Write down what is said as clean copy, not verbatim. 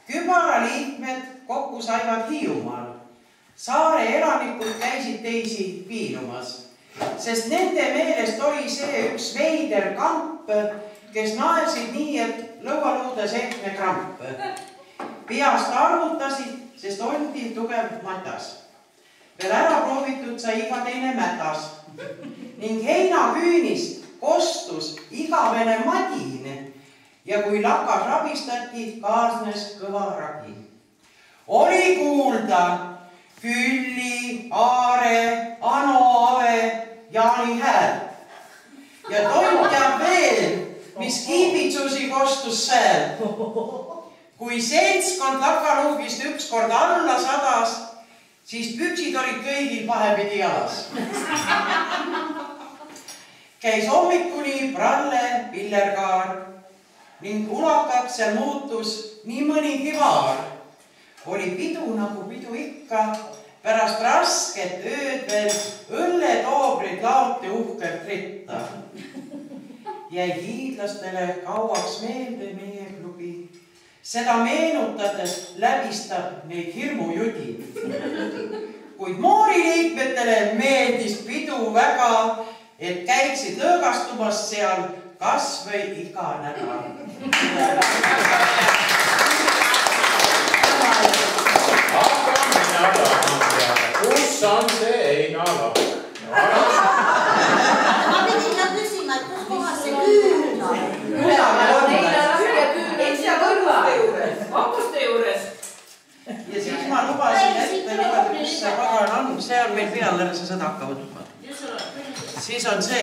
Kübara liikmed kokku saivad Hiiumaal. Saare elanikud käisid teisi piilumas, sest nende meelest oli see üks veider kamp, kes naersid nii, et lõualuudes ehtne kramp. Peast arvutasid, sest oldi tugev matas. Veel ära proovitud sai iga teine mätas ning heinaküünist kostus igavene madin ja kui lakas rabistati, kaasnes kõva ragi. Oli kuulda Külli, Aare, Ano Ave, Jaani hääl ja tont teab veel, mis kiibitsusi kostus sääl. Kui seltskond lakaluugist ükskord alla sadas, siis püksid olid kõigil pahepidi jalas. Käis hommikuni pralle pillerkaar ning ulakaks seal muutus nii mõnigi waar. Oli pidu nagu pidu ikka, pärast rasket ööd veel õlletoobrid laoti uhkelt ritta. Jäi hiidlastele kauaks meelde meie klubi. Seda meenutades läbistab neid hirmujudi. Kuid Moori liikmetele meeldis pidu väga, et käiksid lõõgastumas seal kas või iga nädal. Kus on see heinalahk? Ma pidin ka küsima, et kus kohas see küün on? Hambuste juures. Ja siis ma lubasin ette, kus see pagan on, see on meil peale, sa seda hakka võtma. Siis on see.